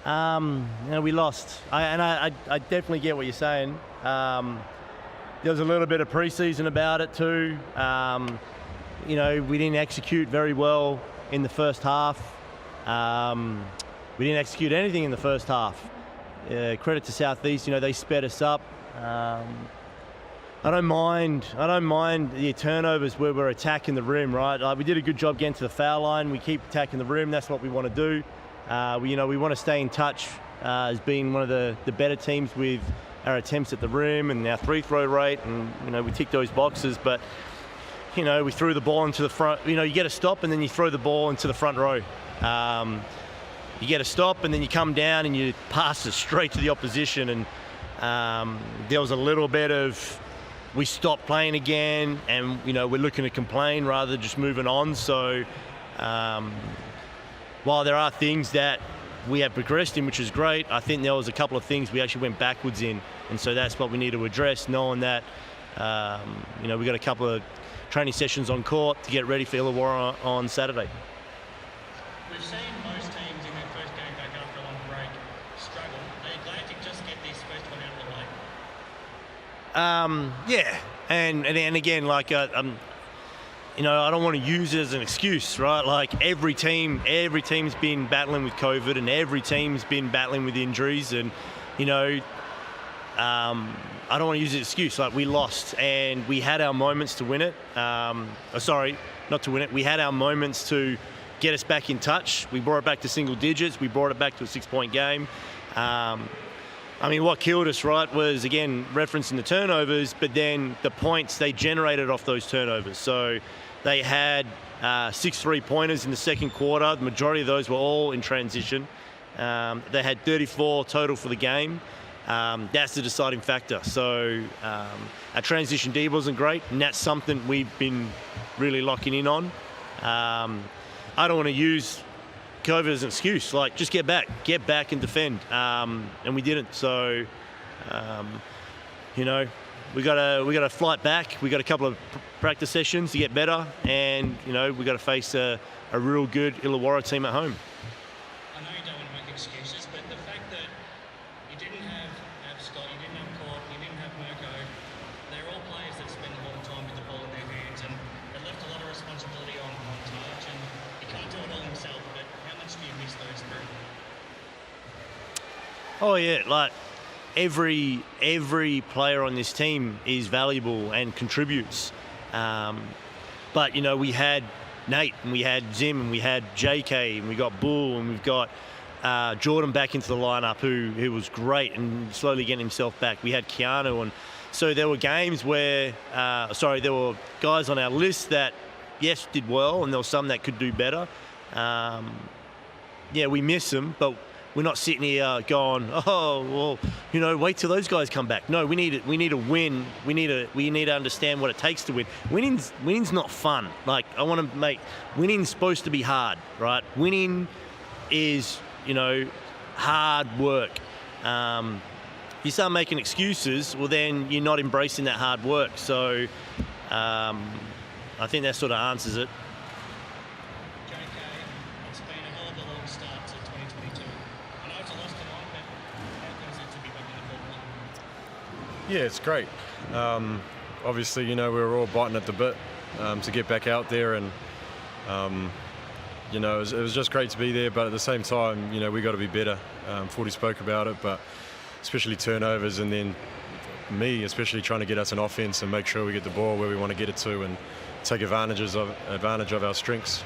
We lost. I definitely get what you're saying. There was a little bit of pre-season about it too. We didn't execute very well in the first half. We didn't execute anything in the first half. Credit to Southeast, they sped us up. I don't mind the turnovers where we're attacking the rim, right? We did a good job getting to the foul line. We keep attacking the rim. That's what we want to do. We want to stay in touch as being one of the better teams with our attempts at the rim and our free throw rate, and we tick those boxes. But we threw the ball into the front. You get a stop and then you throw the ball into the front row. You get a stop and then you come down and you pass it straight to the opposition. And there was a little bit of, we stopped playing again, and we're looking to complain rather than just moving on. So while there are things that we have progressed in, which is great, I think there was a couple of things we actually went backwards in, and so that's what we need to address, knowing that we got a couple of training sessions on court to get ready for Illawarra on Saturday. We've seen most teams in their first game back after a long break struggle. Are you glad to just get this first one out of the way? Yeah, and again, I don't want to use it as an excuse, right? Like every team's been battling with COVID, and every team's been battling with injuries, and I don't want to use it as an excuse. Like, we lost, and we had our moments to win it. Sorry, not to win it. We had our moments to get us back in touch. We brought it back to single digits. We brought it back to a 6-point game. What killed us, right, was, again, referencing the turnovers, but then the points they generated off those turnovers. So they had 6 3-pointers in the second quarter. The majority of those were all in transition. They had 34 total for the game. That's the deciding factor. So our transition D wasn't great, and that's something we've been really locking in on. I don't want to use COVID as an excuse. Like, just get back and defend. And we didn't. So, we got to flight back. We got a couple of practice sessions to get better, and we got to face a real good Illawarra team at home. I know you don't want to make excuses, but the fact that you didn't have Scott, you didn't have Court, you didn't have Mirko, they're all players that spend a lot of time with the ball in their hands, and it left a lot of responsibility on Taj, and he can't do it all himself. But how much do you miss those three? Oh yeah, like every player on this team is valuable and contributes. But we had Nate, and we had Zim, and we had JK, and we got Bull, and we've got Jordan back into the lineup, who was great and slowly getting himself back. We had Keanu, and so there were games where, there were guys on our list that, yes, did well, and there were some that could do better. We miss them, but we're not sitting here going, oh, well, wait till those guys come back. No, we need to win. We need to understand what it takes to win. Winning's not fun. Like, I want to make winning's supposed to be hard, right? Winning is, hard work. If you start making excuses, well, then you're not embracing that hard work. So I think that sort of answers it. Yeah, it's great. Obviously, we were all biting at the bit to get back out there, and it was just great to be there. But at the same time, we got to be better. Forde spoke about it, but especially turnovers, and then me especially trying to get us an offense and make sure we get the ball where we want to get it to, and take advantage of our strengths.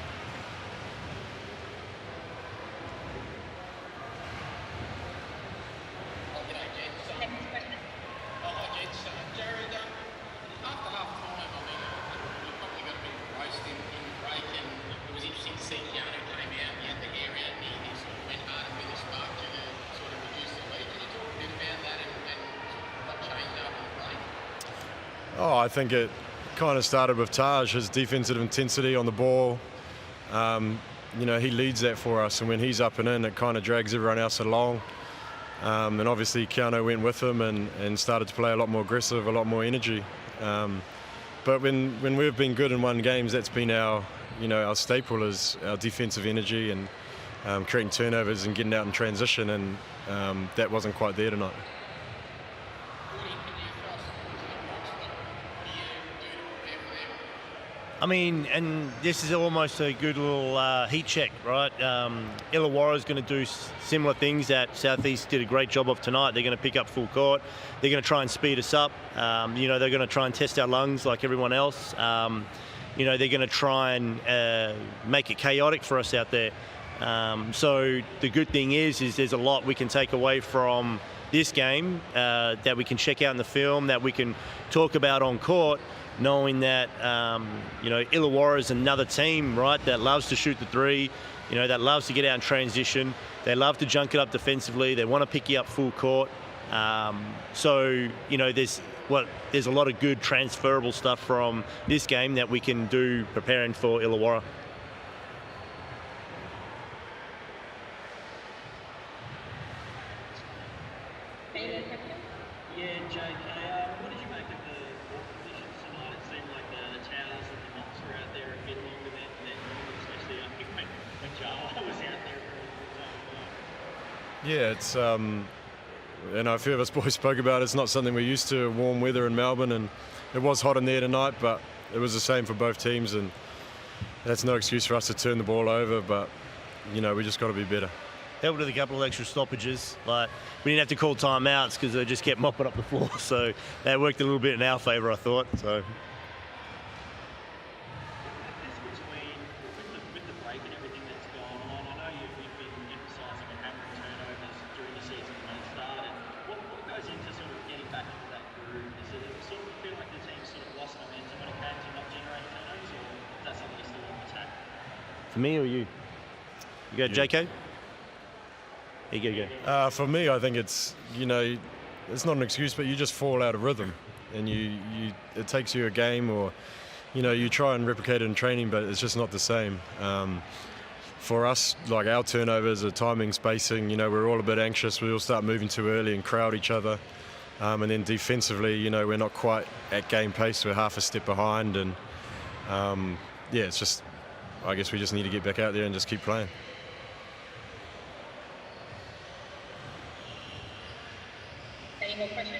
I think it kind of started with Taj, his defensive intensity on the ball. He leads that for us, and when he's up and in, it kind of drags everyone else along. And obviously Keanu went with him and started to play a lot more aggressive, a lot more energy. But when we've been good and won games, that's been our staple, is our defensive energy, and creating turnovers and getting out in transition, and that wasn't quite there tonight. I mean, and this is almost a good little heat check, right? Illawarra is going to do similar things that Southeast did a great job of tonight. They're going to pick up full court. They're going to try and speed us up. You know, they're going to try and test our lungs like everyone else. You know, they're going to try and make it chaotic for us out there. So the good thing is there's a lot we can take away from this game that we can check out in the film, that we can talk about on court, knowing that, you know, Illawarra is another team, right, that loves to shoot the three, you know, that loves to get out in transition. They love to junk it up defensively. They want to pick you up full court. So, you know, there's a lot of good transferable stuff from this game that we can do preparing for Illawarra. Yeah, Jake, what did you make of the conditions tonight? It seemed like the towers and the mops were out there a bit longer than normal, especially I think when Jarrod was out there for a time. Yeah, it's and a few of us boys spoke about it. It's not something we're used to, warm weather in Melbourne, and it was hot in there tonight, but it was the same for both teams, and that's no excuse for us to turn the ball over, but you know, we just got to be better. Helped with a couple of extra stoppages. Like, we didn't have to call timeouts because they just kept mopping up the floor, so that worked a little bit in our favour, I thought. So. With the break and everything that's gone on, I know you've been emphasising and hammering turnovers during the season when it started. What goes into sort of getting back into that groove? Does it sort of feel like the team sort of lost momentum when it came to not generating turnovers, or is that something you still want to attack? For me or you? You go, JK? You go. For me, I think it's, you know, it's not an excuse, but you just fall out of rhythm, and it takes you a game, or you know, you try and replicate it in training, but it's just not the same. For us, like our turnovers, are timing, spacing. You know, we're all a bit anxious. We all start moving too early and crowd each other, and then defensively, you know, we're not quite at game pace. We're half a step behind, and yeah, it's just, I guess we just need to get back out there and just keep playing. Any more questions?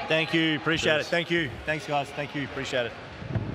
Thank you. Appreciate it. Thank you. Thanks, guys. Thank you. Appreciate it.